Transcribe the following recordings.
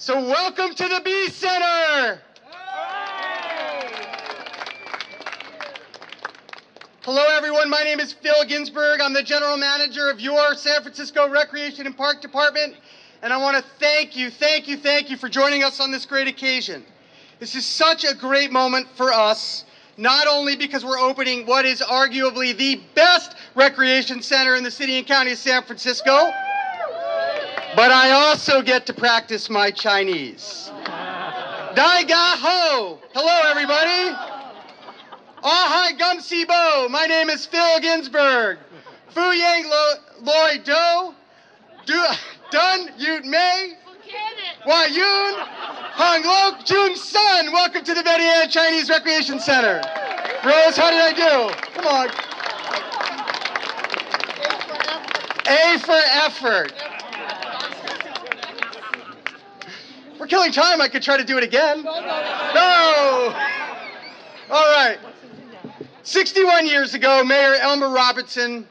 So welcome to the B Center. Hello everyone, my name is Phil Ginsberg. I'm the General Manager of your San Francisco Recreation and Park Department, and I want to thank you for joining us on this great occasion. This is such a great moment for us, not only because we're opening what is arguably the best recreation center in the city and county of San Francisco, but I also get to practice my Chinese. Dai ga ho! Hello everybody! Ah hai gum si bo! My name is Phil Ginsberg. Fu yang loi do, dun yut mei, wa yun, hong lok jun sun. Welcome to the Betty Ann Chinese Recreation Center. Rose, how did I do? Come on. A for effort. We're killing time. I could try to do it again. No! All right. 61 years ago, Mayor Elmer Robertson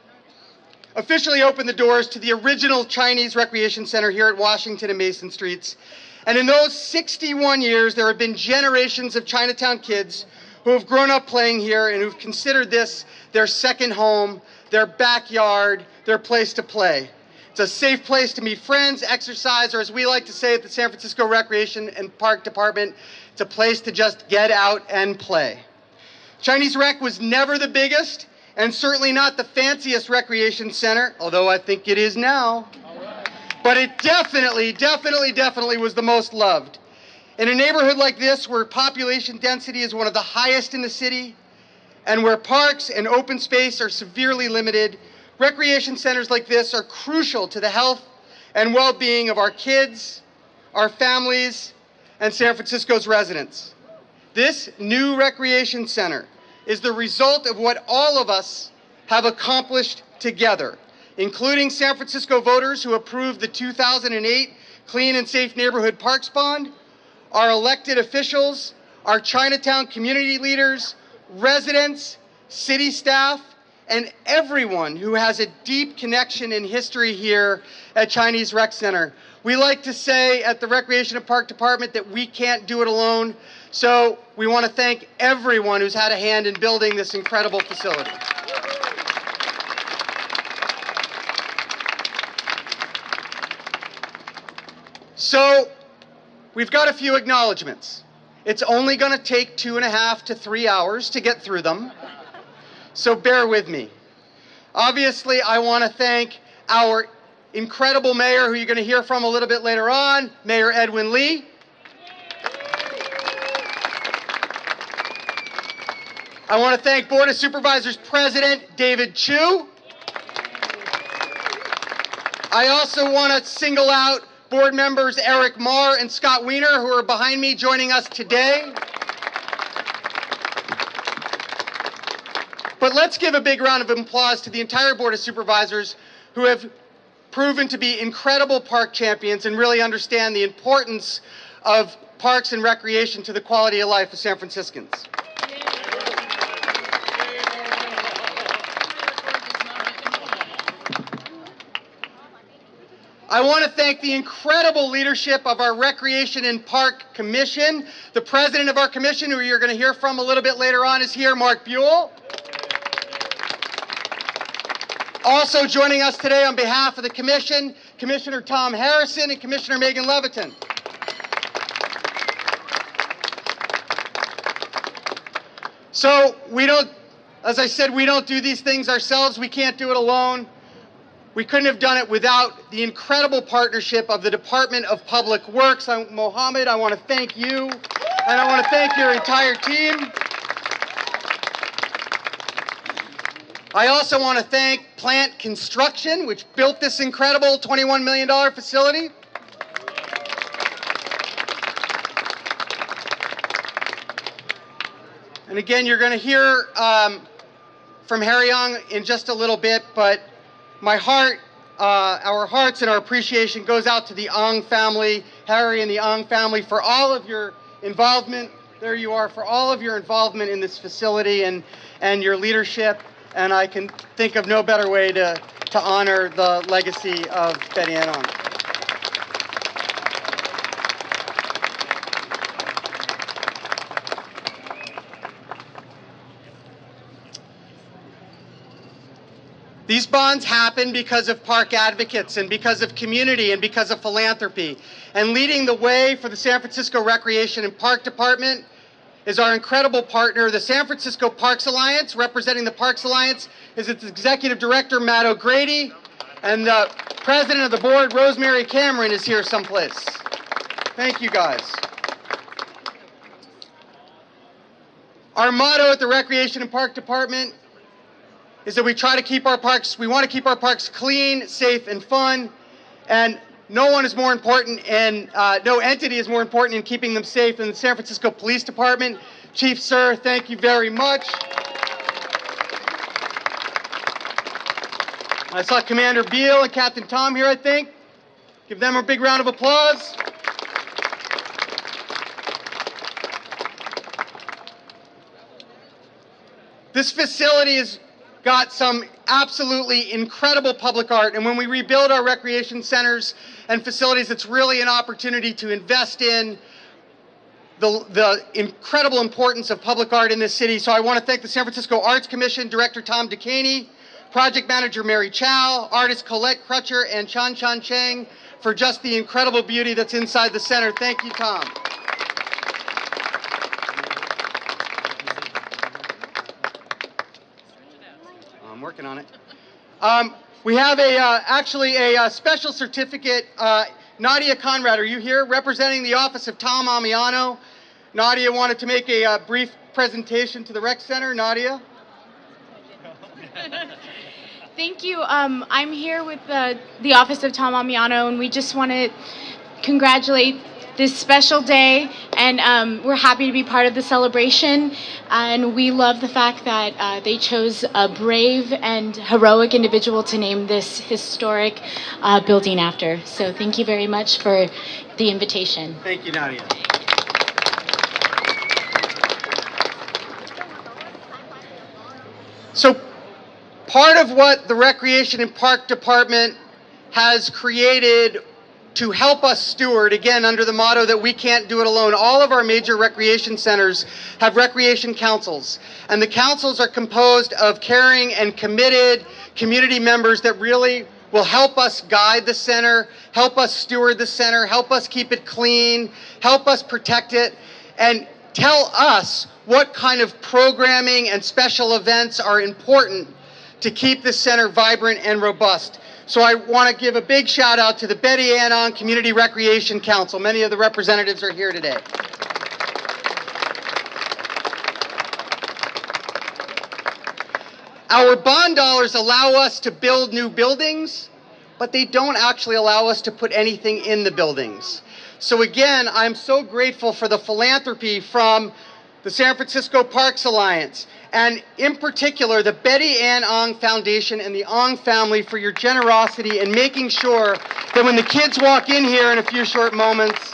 officially opened the doors to the original Chinese Recreation Center here at Washington and Mason Streets. And in those 61 years, there have been generations of Chinatown kids who have grown up playing here and who've considered this their second home, their backyard, their place to play. It's a safe place to meet friends, exercise, or as we like to say at the San Francisco Recreation and Park Department, it's a place to just get out and play. Chinese Rec was never the biggest and certainly not the fanciest recreation center, although I think it is now. But it definitely was the most loved. In a neighborhood like this where population density is one of the highest in the city and where parks and open space are severely limited, recreation centers like this are crucial to the health and well-being of our kids, our families, and San Francisco's residents. This new recreation center is the result of what all of us have accomplished together, including San Francisco voters who approved the 2008 Clean and Safe Neighborhood Parks Bond, our elected officials, our Chinatown community leaders, residents, city staff, and everyone who has a deep connection in history here at Chinese Rec Center. We like to say at the Recreation and Park Department that we can't do it alone, so we want to thank everyone who's had a hand in building this incredible facility. So, we've got a few acknowledgments. It's only going to take 2.5 to 3 hours to get through them. So bear with me. Obviously, I want to thank our incredible mayor, who you're going to hear from a little bit later on, Mayor Edwin Lee. I want to thank Board of Supervisors President David Chu. I also want to single out board members Eric Marr and Scott Wiener, who are behind me joining us today. But let's give a big round of applause to the entire Board of Supervisors who have proven to be incredible park champions and really understand the importance of parks and recreation to the quality of life of San Franciscans. I want to thank the incredible leadership of our Recreation and Park Commission. The president of our commission, who you're going to hear from a little bit later on, is here, Mark Buell. Also joining us today on behalf of the Commission, Commissioner Tom Harrison and Commissioner Megan Levitin. So as I said, we don't do these things ourselves. We can't do it alone. We couldn't have done it without the incredible partnership of the Department of Public Works. Mohammed, I want to thank you, and I want to thank your entire team. I also want to thank Plant Construction, which built this incredible $21 million facility. And again, you're going to hear from Harry Ong in just a little bit, but my heart, our hearts and our appreciation goes out to the Ong family, Harry and the Ong family, for all of your involvement. There you are, for all of your involvement in this facility and your leadership. And I can think of no better way to honor the legacy of Betty Ann Ong. These bonds happen because of park advocates and because of community and because of philanthropy. And leading the way for the San Francisco Recreation and Park Department is our incredible partner, the San Francisco Parks Alliance. Representing the Parks Alliance is its Executive Director, Matt O'Grady, and the President of the Board, Rosemary Cameron, is here someplace. Thank you, guys. Our motto at the Recreation and Park Department is that we want to keep our parks clean, safe, and fun, and no one is more important and no entity is more important in keeping them safe than the San Francisco Police Department. Chief, sir, thank you very much. I saw Commander Beal and Captain Tom here, I think. Give them a big round of applause. This facility has got some absolutely incredible public art, and when we rebuild our recreation centers and facilities, it's really an opportunity to invest in the incredible importance of public art in this city. So I want to thank the San Francisco Arts Commission, Director Tom DeCaney, Project Manager Mary Chow, artists Colette Crutcher and Chan Chan Cheng for just the incredible beauty that's inside the center. Thank you, Tom. I'm working on it. We have actually a special certificate. Nadia Conrad, are you here? Representing the office of Tom Amiano. Nadia wanted to make a brief presentation to the Rec Center. Nadia? Thank you. I'm here with the office of Tom Amiano, and we just want to congratulate this special day, and we're happy to be part of the celebration, and we love the fact that they chose a brave and heroic individual to name this historic building after. So thank you very much for the invitation. Thank you, Nadia. So part of what the Recreation and Park Department has created to help us steward, again, under the motto that we can't do it alone. All of our major recreation centers have recreation councils, and the councils are composed of caring and committed community members that really will help us guide the center, help us steward the center, help us keep it clean, help us protect it, and tell us what kind of programming and special events are important to keep the center vibrant and robust. So I want to give a big shout out to the Betty Ann Ong Community Recreation Council. Many of the representatives are here today. Our bond dollars allow us to build new buildings, but they don't actually allow us to put anything in the buildings. So again, I'm so grateful for the philanthropy from the San Francisco Parks Alliance, and in particular, the Betty Ann Ong Foundation and the Ong family for your generosity in making sure that when the kids walk in here in a few short moments,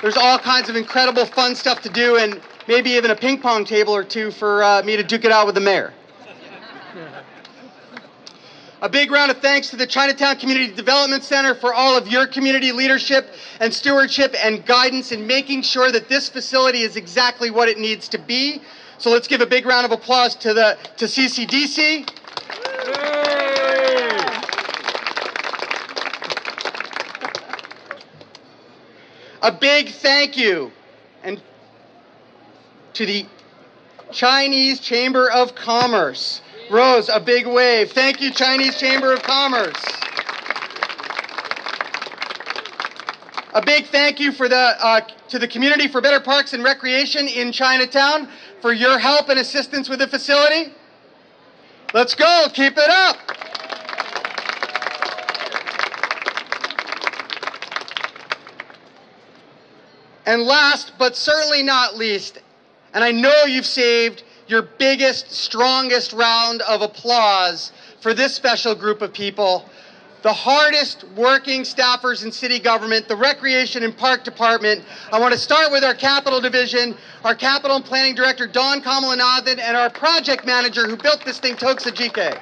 there's all kinds of incredible fun stuff to do, and maybe even a ping pong table or two for me to duke it out with the mayor. A big round of thanks to the Chinatown Community Development Center for all of your community leadership and stewardship and guidance in making sure that this facility is exactly what it needs to be. So let's give a big round of applause to CCDC. A big thank you and to the Chinese Chamber of Commerce. Rose, a big wave. Thank you, Chinese Chamber of Commerce. A big thank you for to the Community for Better Parks and Recreation in Chinatown for your help and assistance with the facility. Let's go, keep it up. And last, but certainly not least, and I know you've saved your biggest, strongest round of applause for this special group of people, the hardest working staffers in city government, the Recreation and Park Department. I want to start with our Capital Division, our Capital and Planning Director, Don Kamalanathan, and our project manager who built this thing, Toksa GK.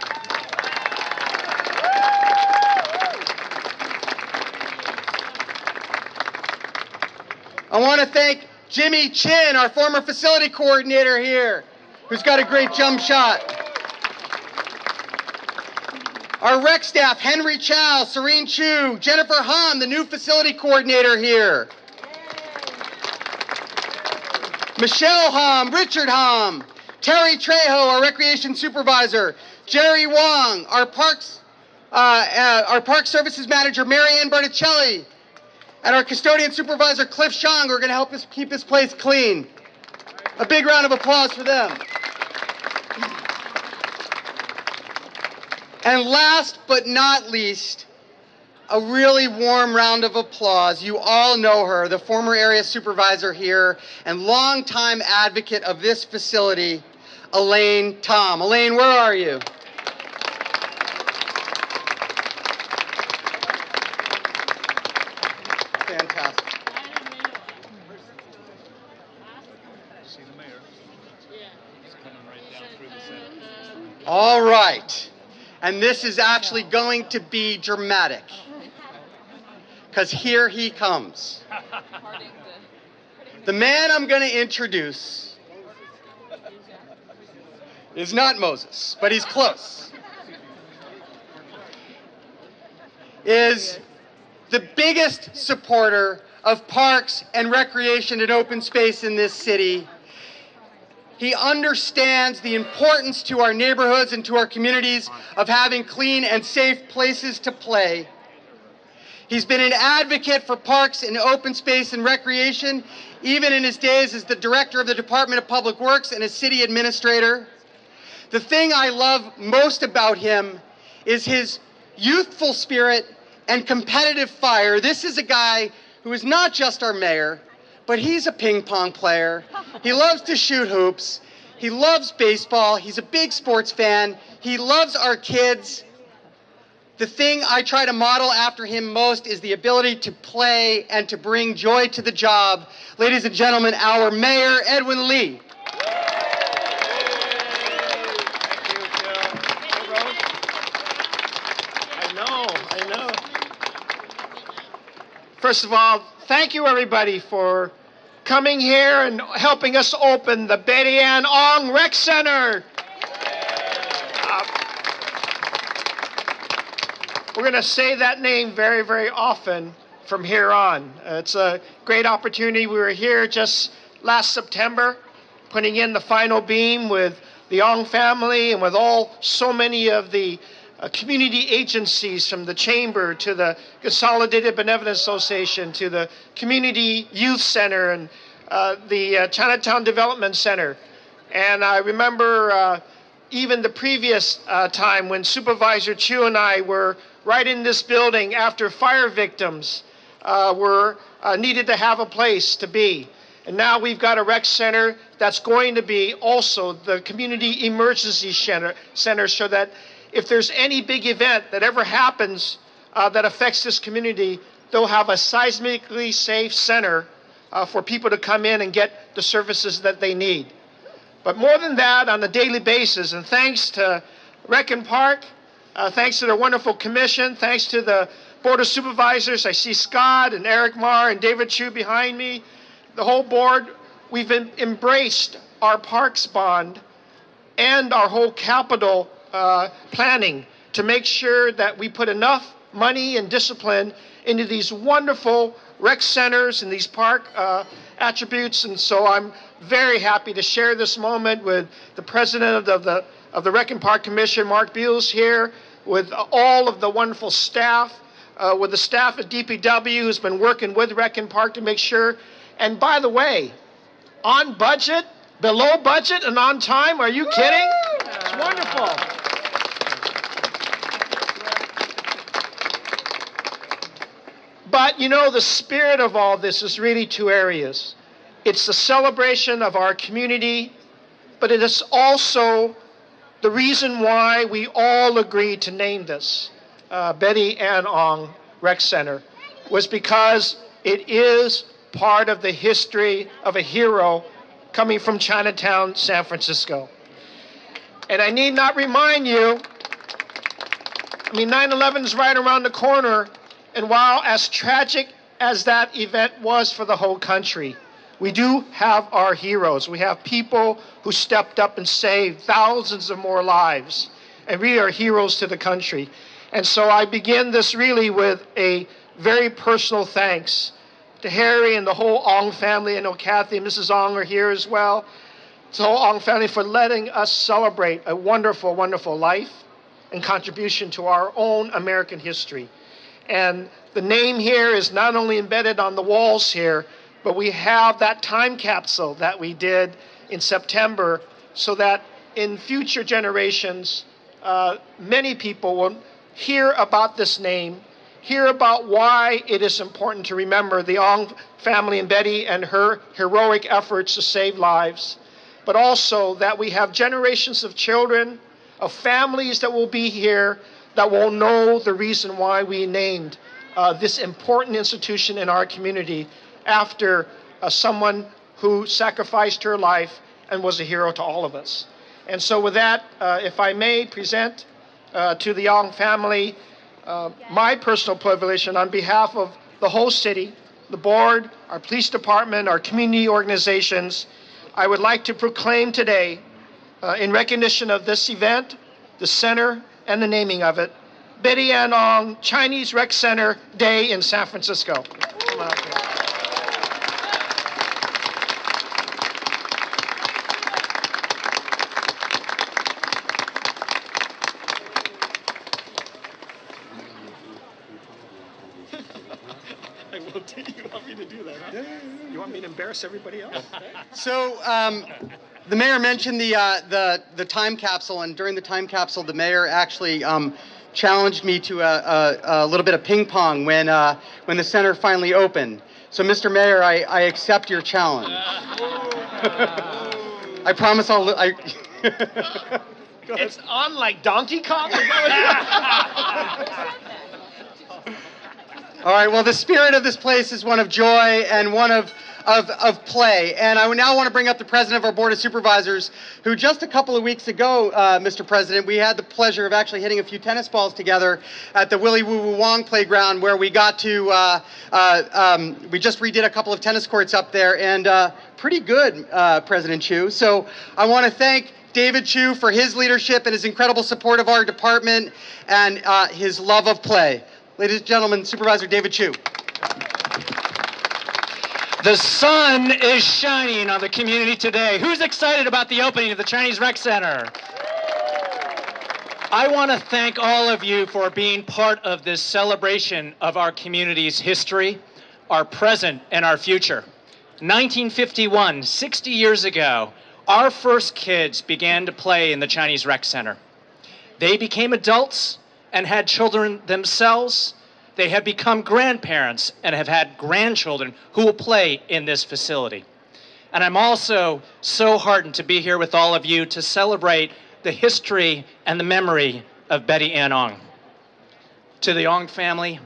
I want to thank Jimmy Chin, our former facility coordinator here, who's got a great jump shot. Our rec staff, Henry Chow, Serene Chu, Jennifer Hom, the new facility coordinator here. Michelle Hom, Richard Hom, Terry Trejo, our recreation supervisor, Jerry Wong, our park services manager, Mary Ann Berticelli, and our custodian supervisor, Cliff Shong, who are going to help us keep this place clean. A big round of applause for them. And last but not least, a really warm round of applause. You all know her, the former area supervisor here and longtime advocate of this facility, Elaine Tom. Elaine, where are you? Fantastic. See the mayor? Yeah. He's coming right down through the center. All right. And this is actually going to be dramatic. Because here he comes. The man I'm going to introduce is not Moses, but he's close. Is the biggest supporter of parks and recreation and open space in this city. He understands the importance to our neighborhoods and to our communities of having clean and safe places to play. He's been an advocate for parks and open space and recreation, even in his days as the director of the Department of Public Works and as city administrator. The thing I love most about him is his youthful spirit and competitive fire. This is a guy who is not just our mayor, but he's a ping pong player. He loves to shoot hoops. He loves baseball. He's a big sports fan. He loves our kids. The thing I try to model after him most is the ability to play and to bring joy to the job. Ladies and gentlemen, our mayor, Edwin Lee. I know. First of all, thank you everybody for coming here and helping us open the Betty Ann Ong Rec Center. We're going to say that name very, very often from here on. It's a great opportunity. We were here just last September, putting in the final beam with the Ong family and with so many of the community agencies, from the Chamber to the Consolidated Benevolent Association to the Community Youth Center and the Chinatown Development Center. And I remember even the previous time when Supervisor Chu and I were right in this building after fire victims were needed to have a place to be. And now we've got a rec center that's going to be also the community emergency center so that if there's any big event that ever happens that affects this community, they'll have a seismically safe center for people to come in and get the services that they need. But more than that, on a daily basis, and thanks to Rec and Park, thanks to their wonderful commission, thanks to the Board of Supervisors, I see Scott and Eric Marr and David Chu behind me, the whole board, we've embraced our parks bond and our whole capital planning to make sure that we put enough money and discipline into these wonderful rec centers and these park attributes. And so I'm very happy to share this moment with the president of the Rec and Park Commission, Mark Beals, here, with all of the wonderful staff, with the staff at DPW who's been working with Rec and Park to make sure. And by the way, on budget, below budget, and on time. Are you kidding? It's wonderful. But, you know, the spirit of all this is really two areas. It's the celebration of our community, but it is also the reason why we all agreed to name this Betty Ann Ong Rec Center, was because it is part of the history of a hero coming from Chinatown, San Francisco. And I need not remind you, 9/11 is right around the corner. And while as tragic as that event was for the whole country, we do have our heroes. We have people who stepped up and saved thousands of more lives. And we are heroes to the country. And so I begin this really with a very personal thanks to Harry and the whole Ong family. I know Kathy and Mrs. Ong are here as well. To the whole Ong family for letting us celebrate a wonderful, wonderful life and contribution to our own American history. And the name here is not only embedded on the walls here, but we have that time capsule that we did in September so that in future generations, many people will hear about this name, hear about why it is important to remember the Ong family and Betty and her heroic efforts to save lives, but also that we have generations of children, of families that will be here that will know the reason why we named this important institution in our community after someone who sacrificed her life and was a hero to all of us. And so with that, if I may present to the Ong family my personal privilege, and on behalf of the whole city, the board, our police department, our community organizations, I would like to proclaim today, in recognition of this event, the center, and the naming of it, Betty Ann Ong Chinese Rec Center Day in San Francisco. Come on up here. I will do. You want me to do that, huh? Yeah. You want me to embarrass everybody else? So, the mayor mentioned the time capsule, and during the time capsule, the mayor actually challenged me to a little bit of ping pong when the center finally opened. So, Mr. Mayor, I accept your challenge. I promise I'll. It's on like Donkey Kong? All right, well, the spirit of this place is one of joy and one of play. And I now want to bring up the president of our Board of Supervisors, who just a couple of weeks ago, Mr. President, we had the pleasure of actually hitting a few tennis balls together at the Willy Woo Woo Wong playground, where we got to, we just redid a couple of tennis courts up there, and pretty good, President Chu. So I want to thank David Chu for his leadership and his incredible support of our department and his love of play. Ladies and gentlemen, Supervisor David Chu. The sun is shining on the community today. Who's excited about the opening of the Chinese Rec Center? I want to thank all of you for being part of this celebration of our community's history, our present, and our future. 1951, 60 years ago, our first kids began to play in the Chinese Rec Center. They became adults and had children themselves. They have become grandparents and have had grandchildren who will play in this facility. And I'm also so heartened to be here with all of you to celebrate the history and the memory of Betty Ann Ong. To the Ong family,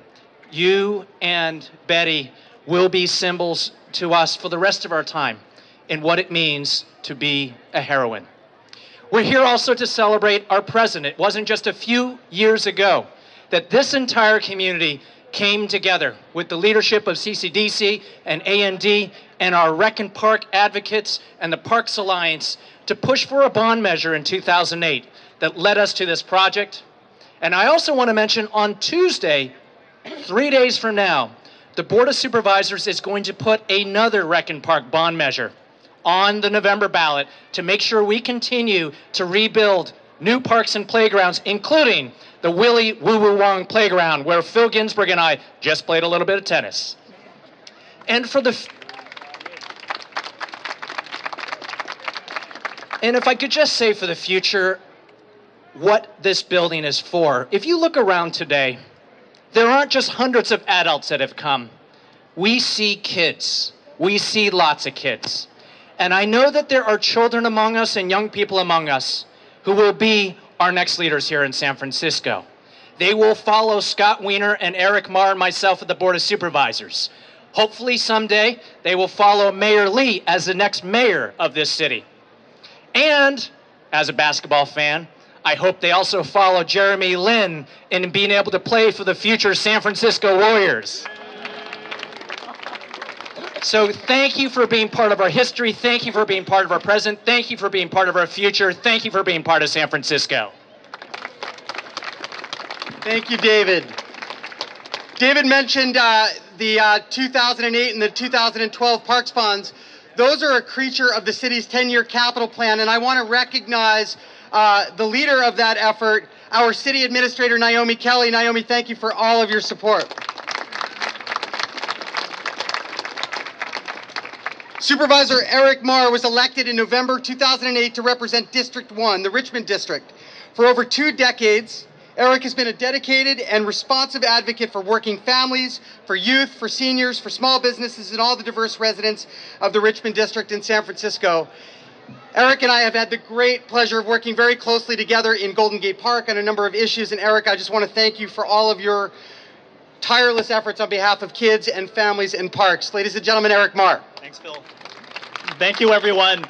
you and Betty will be symbols to us for the rest of our time in what it means to be a heroine. We're here also to celebrate our president. It wasn't just a few years ago that this entire community came together with the leadership of CCDC and AND and our Rec and Park advocates and the Parks Alliance to push for a bond measure in 2008 that led us to this project. And I also want to mention on Tuesday, 3 days from now, the Board of Supervisors is going to put another Rec and Park bond measure on the November ballot to make sure we continue to rebuild new parks and playgrounds, including the Willy Woo Woo Wong playground, where Phil Ginsburg and I just played a little bit of tennis. And if I could just say for the future what this building is for. If you look around today, there aren't just hundreds of adults that have come. We see kids. We see lots of kids. And I know that there are children among us and young people among us who will be our next leaders here in San Francisco. They will follow Scott Wiener and Eric Marr and myself at the Board of Supervisors. Hopefully someday they will follow Mayor Lee as the next mayor of this city. And as a basketball fan, I hope they also follow Jeremy Lin in being able to play for the future San Francisco Warriors. So thank you for being part of our history. Thank you for being part of our present. Thank you for being part of our future. Thank you for being part of San Francisco. Thank you, David. David mentioned the 2008 and the 2012 Parks Funds. Those are a creature of the city's 10-year capital plan, and I want to recognize the leader of that effort, our city administrator, Naomi Kelly. Naomi, thank you for all of your support. Supervisor Eric Marr was elected in November 2008 to represent District 1, the Richmond District. For over 2 decades, Eric has been a dedicated and responsive advocate for working families, for youth, for seniors, for small businesses, and all the diverse residents of the Richmond District in San Francisco. Eric and I have had the great pleasure of working very closely together in Golden Gate Park on a number of issues. And Eric, I just want to thank you for all of your tireless efforts on behalf of kids and families in parks. Ladies and gentlemen, Eric Marr. Thanks, Phil. Thank you, everyone.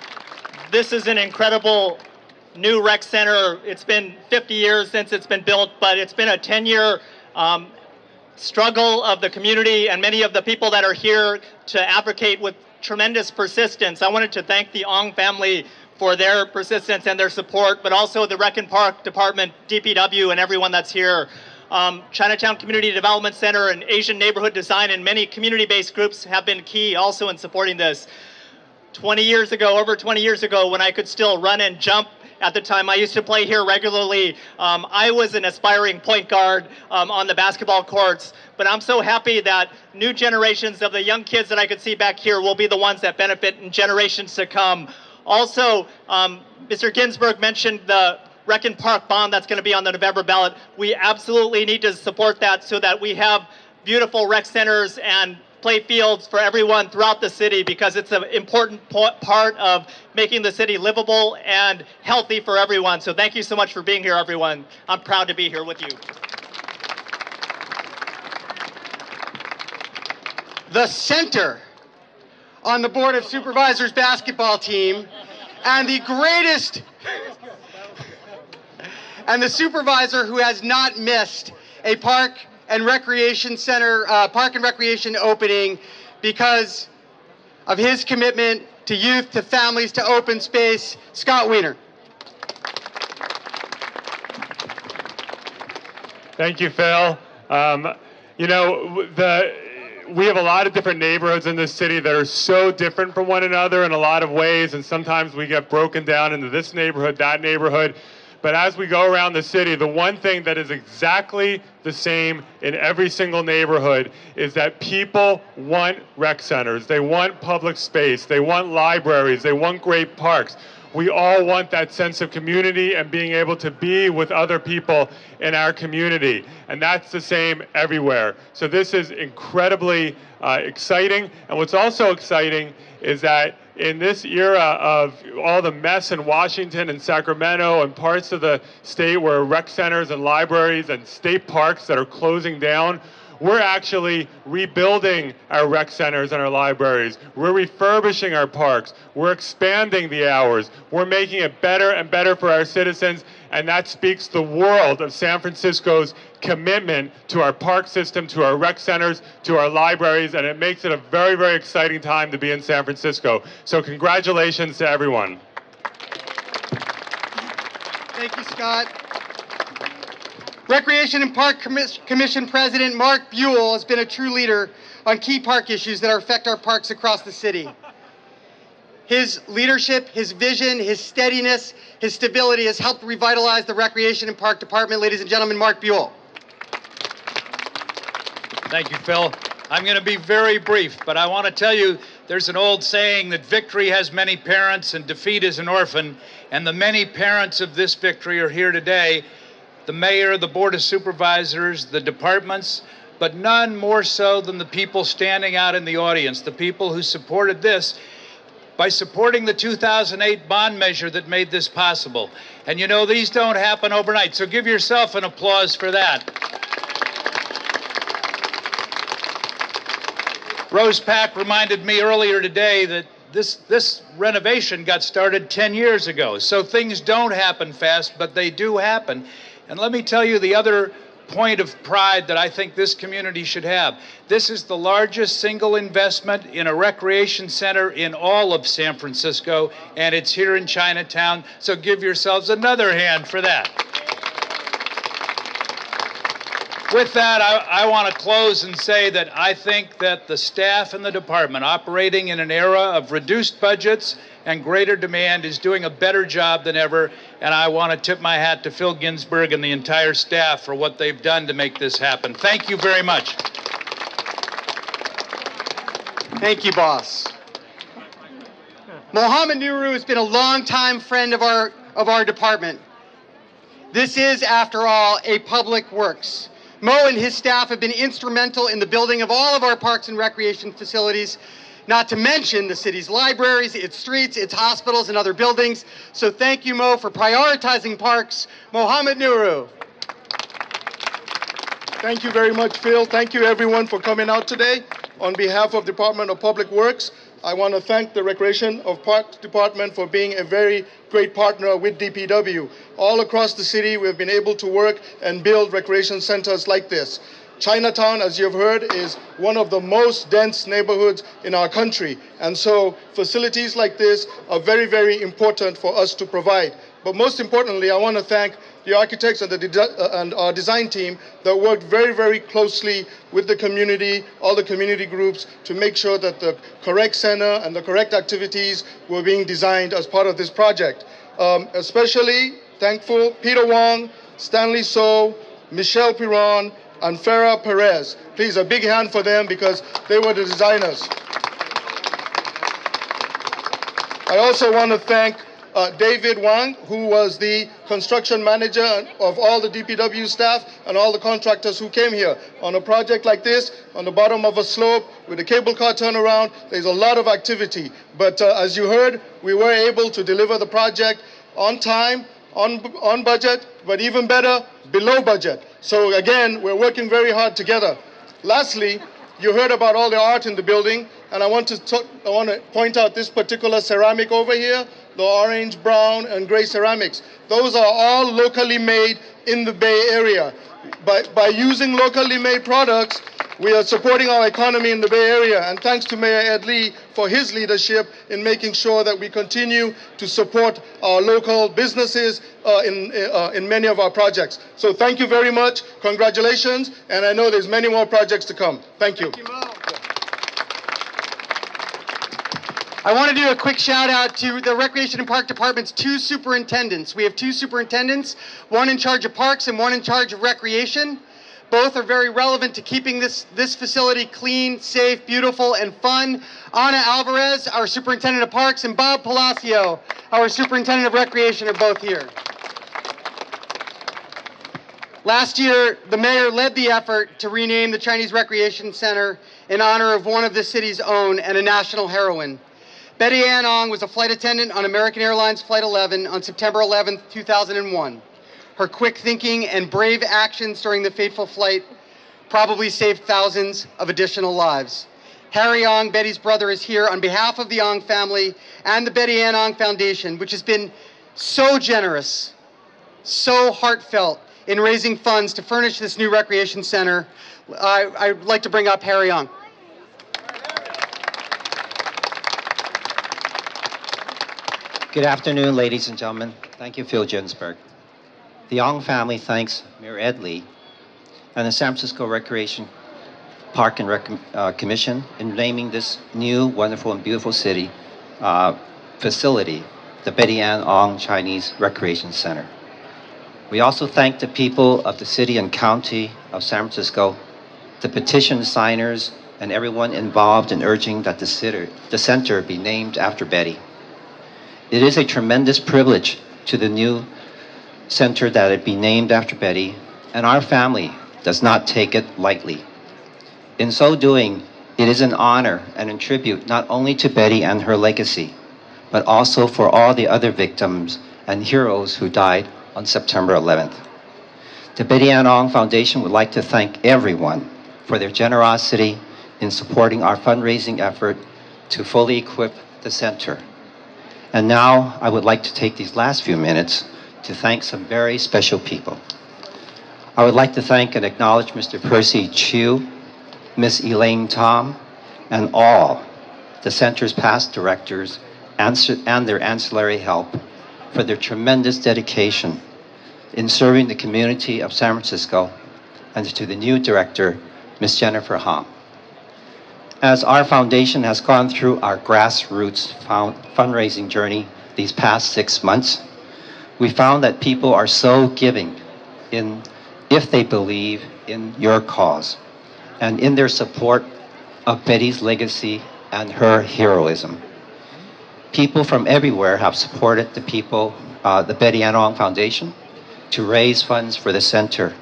This is an incredible new rec center. It's been 50 years since it's been built, but it's been a 10-year struggle of the community and many of the people that are here to advocate with tremendous persistence. I wanted to thank the Ong family for their persistence and their support, but also the Rec and Park Department, DPW, and everyone that's here. Chinatown Community Development Center and Asian Neighborhood Design and many community-based groups have been key also in supporting this. 20 years ago, over 20 years ago, when I could still run and jump at the time, I used to play here regularly. I was an aspiring point guard on the basketball courts, but I'm so happy that new generations of the young kids that I could see back here will be the ones that benefit in generations to come. Also, Mr. Ginsburg mentioned the Rec and Park bond that's going to be on the November ballot. We absolutely need to support that so that we have beautiful rec centers and play fields for everyone throughout the city, because it's an important part of making the city livable and healthy for everyone. So thank you so much for being here, everyone. I'm proud to be here with you. The center on the Board of Supervisors basketball team and the greatest and the supervisor who has not missed a park and recreation center, park and recreation opening because of his commitment to youth, to families, to open space, Scott Wiener. Thank you, Phil. You know, we have a lot of different neighborhoods in this city that are so different from one another in a lot of ways, and sometimes we get broken down into this neighborhood, that neighborhood. But as we go around the city, the one thing that is exactly the same in every single neighborhood is that people want rec centers. They want public space. They want libraries. They want great parks. We all want that sense of community and being able to be with other people in our community. And that's the same everywhere. So this is incredibly exciting. And what's also exciting is that in this era of all the mess in Washington and Sacramento and parts of the state where rec centers and libraries and state parks that are closing down, we're actually rebuilding our rec centers and our libraries. We're refurbishing our parks. We're expanding the hours. We're making it better and better for our citizens, and that speaks the world of San Francisco's commitment to our park system, to our rec centers, to our libraries, and it makes it a very, very exciting time to be in San Francisco. So congratulations to everyone. Thank you, Scott. Recreation and Park Commission President Mark Buell has been a true leader on key park issues that affect our parks across the city. His leadership, his vision, his steadiness, his stability has helped revitalize the Recreation and Park Department. Ladies and gentlemen, Mark Buell. Thank you, Phil. I'm going to be very brief, but I want to tell you there's an old saying that victory has many parents and defeat is an orphan, and the many parents of this victory are here today. The mayor, the Board of Supervisors, the departments, but none more so than the people standing out in the audience, the people who supported this by supporting the 2008 bond measure that made this possible. And you know, these don't happen overnight, so give yourself an applause for that. Rose Pack reminded me earlier today that this renovation got started 10 years ago, so things don't happen fast, but they do happen. And let me tell you the other point of pride that I think this community should have. This is the largest single investment in a recreation center in all of San Francisco, and it's here in Chinatown, so give yourselves another hand for that. With that, I want to close and say that I think that the staff in the department, operating in an era of reduced budgets and greater demand, is doing a better job than ever, and I want to tip my hat to Phil Ginsburg and the entire staff for what they've done to make this happen. Thank you very much. Thank you, boss. Mohammed Nuru has been a longtime friend of our department. This is, after all, a public works. Mo and his staff have been instrumental in the building of all of our parks and recreation facilities, not to mention the city's libraries, its streets, its hospitals, and other buildings. So thank you, Mo, for prioritizing parks. Mohammed Nuru. Thank you very much, Phil. Thank you, everyone, for coming out today. On behalf of Department of Public Works, I want to thank the Recreation of Parks Department for being a very great partner with DPW. All across the city, we've been able to work and build recreation centers like this. Chinatown, as you've heard, is one of the most dense neighborhoods in our country. And so facilities like this are very, very important for us to provide. But most importantly, I want to thank the architects and our design team that worked very, very closely with the community, all the community groups, to make sure that the correct center and the correct activities were being designed as part of this project. Especially thankful Peter Wong, Stanley So, Michelle Piron, and Farah Perez. Please, a big hand for them because they were the designers. I also want to thank David Wang, who was the construction manager of all the DPW staff and all the contractors who came here. On a project like this, on the bottom of a slope with a cable car turnaround, there's a lot of activity. But as you heard, we were able to deliver the project on time, on budget, but even better, below budget. So again, we're working very hard together. Lastly, you heard about all the art in the building, and I want to point out this particular ceramic over here, the orange, brown, and gray ceramics. Those are all locally made in the Bay Area. By using locally made products, we are supporting our economy in the Bay Area, and thanks to Mayor Ed Lee for his leadership in making sure that we continue to support our local businesses in many of our projects. So thank you very much, congratulations, and I know there's many more projects to come. Thank you. I want to do a quick shout out to the Recreation and Park Department's 2 superintendents. We have 2 superintendents, one in charge of parks and one in charge of recreation. Both are very relevant to keeping this facility clean, safe, beautiful, and fun. Ana Alvarez, our superintendent of parks, and Bob Palacio, our superintendent of recreation, are both here. Last year, the mayor led the effort to rename the Chinese Recreation Center in honor of one of the city's own and a national heroine. Betty Ann Ong was a flight attendant on American Airlines Flight 11 on September 11, 2001. Her quick thinking and brave actions during the fateful flight probably saved thousands of additional lives. Harry Ong, Betty's brother, is here on behalf of the Ong family and the Betty Ann Ong Foundation, which has been so generous, so heartfelt in raising funds to furnish this new recreation center. I'd like to bring up Harry Ong. Good afternoon, ladies and gentlemen. Thank you, Phil Ginsburg. The Ong family thanks Mayor Ed Lee and the San Francisco Recreation Park and Rec Commission in naming this new, wonderful, and beautiful city facility, the Betty Ann Ong Chinese Recreation Center. We also thank the people of the city and county of San Francisco, the petition signers, and everyone involved in urging that the center be named after Betty. It is a tremendous privilege to the new center that it be named after Betty, and our family does not take it lightly. In so doing, it is an honor and a tribute not only to Betty and her legacy, but also for all the other victims and heroes who died on September 11th. The Betty Ann Ong Foundation would like to thank everyone for their generosity in supporting our fundraising effort to fully equip the center. And now I would like to take these last few minutes to thank some very special people. I would like to thank and acknowledge Mr. Percy Chiu, Miss Elaine Tom, and all the center's past directors and their ancillary help for their tremendous dedication in serving the community of San Francisco and to the new director, Ms. Jennifer Hong. As our foundation has gone through our grassroots fundraising journey these past 6 months, we found that people are so giving if they believe in your cause and in their support of Betty's legacy and her heroism. People from everywhere have supported the Betty Ann Ong Foundation to raise funds for the center.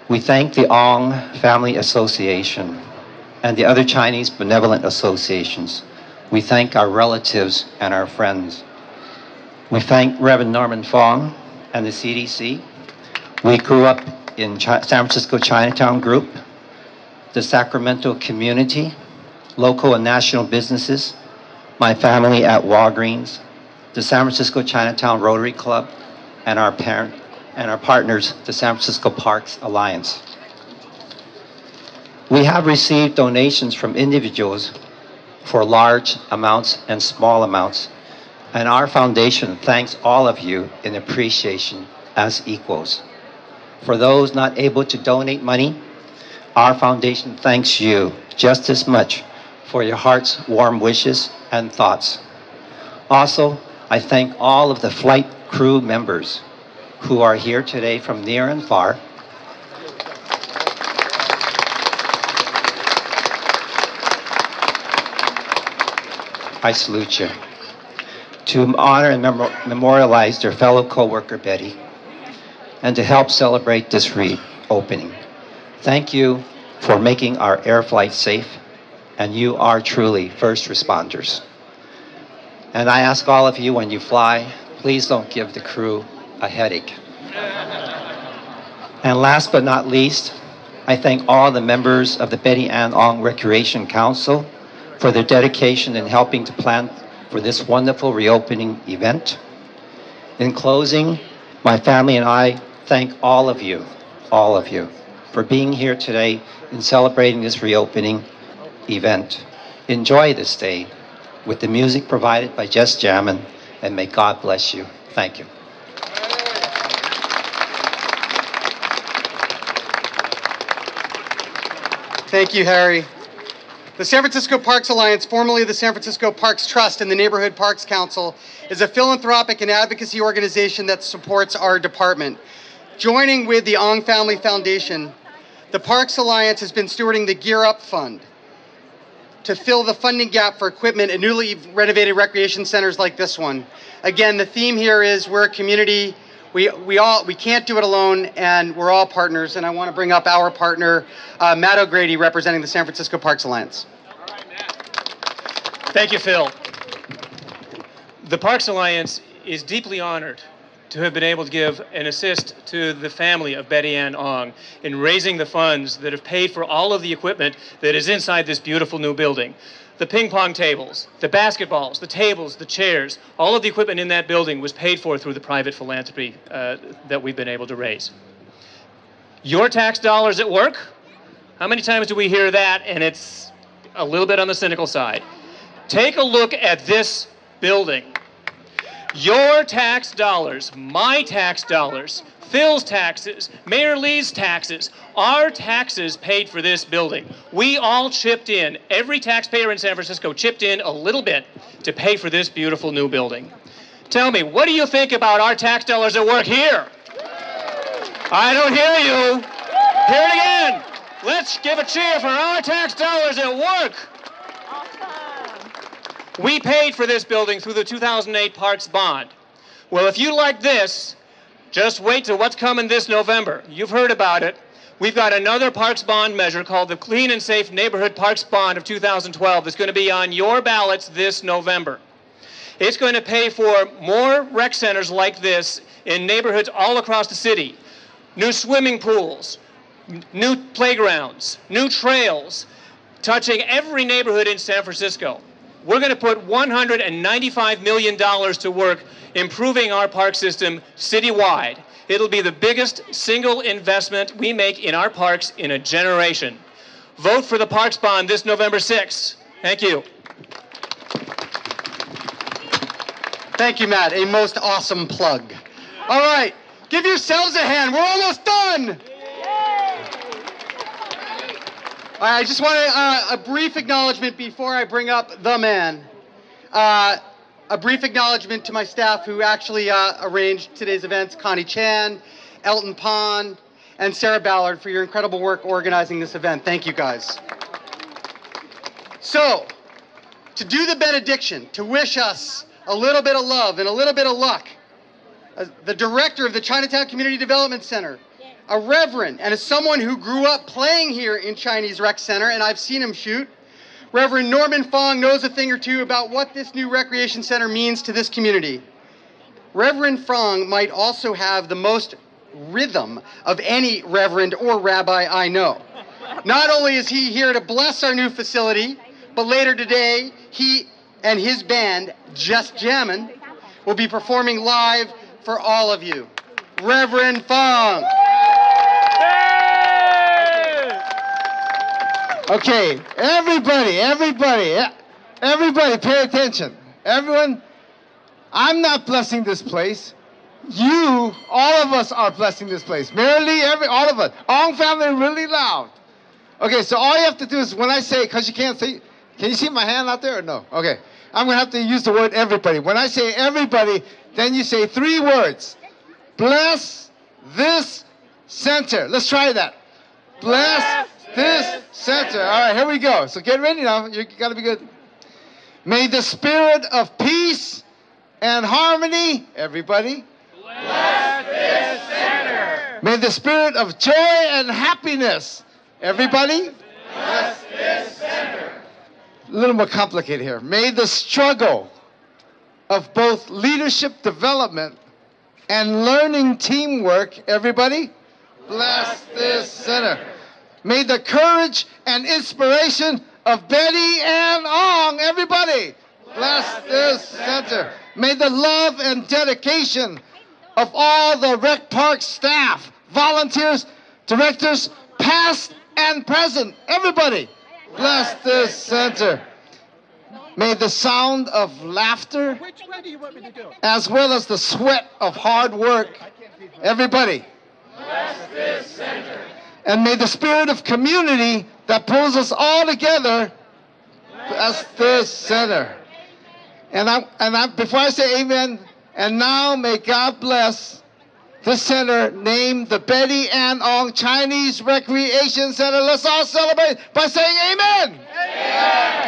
We thank the Ong Family Association and the other Chinese benevolent associations. We thank our relatives and our friends. We thank Reverend Norman Fong and the CDC. We grew up in San Francisco Chinatown Group, the Sacramento community, local and national businesses, my family at Walgreens, the San Francisco Chinatown Rotary Club, and our partners, the San Francisco Parks Alliance. We have received donations from individuals for large amounts and small amounts, and our foundation thanks all of you in appreciation as equals. For those not able to donate money, our foundation thanks you just as much for your heart's warm wishes and thoughts. Also, I thank all of the flight crew members who are here today from near and far. I salute you. To honor and memorialize their fellow co-worker Betty, and to help celebrate this reopening. Thank you for making our air flight safe, and you are truly first responders. And I ask all of you, when you fly, please don't give the crew a headache. And last but not least, I thank all the members of the Betty Ann Ong Recreation Council for their dedication in helping to plan for this wonderful reopening event. In closing, my family and I thank all of you, for being here today in celebrating this reopening event. Enjoy this day with the music provided by Just Jammin', and may God bless you. Thank you. Thank you, Harry. The San Francisco Parks Alliance, formerly the San Francisco Parks Trust and the Neighborhood Parks Council, is a philanthropic and advocacy organization that supports our department. Joining with the Ong Family Foundation, the Parks Alliance has been stewarding the Gear Up Fund to fill the funding gap for equipment in newly renovated recreation centers like this one. Again, the theme here is we're a community. We can't do it alone, and we're all partners. And I want to bring up our partner, Matt O'Grady, representing the San Francisco Parks Alliance. All right, Matt. Thank you, Phil. The Parks Alliance is deeply honored to have been able to give an assist to the family of Betty Ann Ong in raising the funds that have paid for all of the equipment that is inside this beautiful new building. The ping pong tables, the basketballs, the tables, the chairs, all of the equipment in that building was paid for through the private philanthropy that we've been able to raise. Your tax dollars at work? How many times do we hear that and it's a little bit on the cynical side? Take a look at this building. Your tax dollars, my tax dollars, Phil's taxes, Mayor Lee's taxes, our taxes paid for this building. We all chipped in, every taxpayer in San Francisco chipped in a little bit to pay for this beautiful new building. Tell me, what do you think about our tax dollars at work here? I don't hear you. Hear it again. Let's give a cheer for our tax dollars at work. We paid for this building through the 2008 Parks Bond. Well, if you like this, just wait till what's coming this November. You've heard about it. We've got another Parks Bond measure called the Clean and Safe Neighborhood Parks Bond of 2012 that's going to be on your ballots this November. It's going to pay for more rec centers like this in neighborhoods all across the city. New swimming pools, new playgrounds, new trails, touching every neighborhood in San Francisco. We're going to put $195 million to work improving our park system citywide. It'll be the biggest single investment we make in our parks in a generation. Vote for the Parks Bond this November 6th. Thank you. Thank you, Matt. A most awesome plug. All right, give yourselves a hand. We're almost done. I just want a brief acknowledgement before I bring up the man. A brief acknowledgement to my staff who actually arranged today's events, Connie Chan, Elton Pond, and Sarah Ballard for your incredible work organizing this event. Thank you guys. So, to do the benediction, to wish us a little bit of love and a little bit of luck, the director of the Chinatown Community Development Center, a reverend, and as someone who grew up playing here in Chinese Rec Center, and I've seen him shoot, Reverend Norman Fong knows a thing or two about what this new recreation center means to this community. Reverend Fong might also have the most rhythm of any reverend or rabbi I know. Not only is he here to bless our new facility, but later today, he and his band, Just Jammin', will be performing live for all of you. Reverend Fong. Okay, everybody, pay attention. Everyone, I'm not blessing this place. You, all of us are blessing this place. Merely, all of us. Ong family, really loud. Okay, so all you have to do is when I say, because you can't see, can you see my hand out there or no? Okay, I'm going to have to use the word everybody. When I say everybody, then you say 3 words. Bless this center. Let's try that. Bless this center. All right, here we go. So get ready now. You got to be good. May the spirit of peace and harmony, everybody. Bless this center. May the spirit of joy and happiness, everybody. Bless this center. A little more complicated here. May the struggle of both leadership development and learning teamwork, everybody. Bless this center. May the courage and inspiration of Betty Ann Ong, everybody. Bless this center. May the love and dedication of all the rec park staff, volunteers, directors, past and present, everybody. Bless this center. May the sound of laughter, as well as the sweat of hard work, everybody. Bless this center. And may the spirit of community that pulls us all together bless this center. And before I say amen, and now may God bless this center named the Betty Ann Ong Chinese Recreation Center. Let's all celebrate by saying amen. Amen.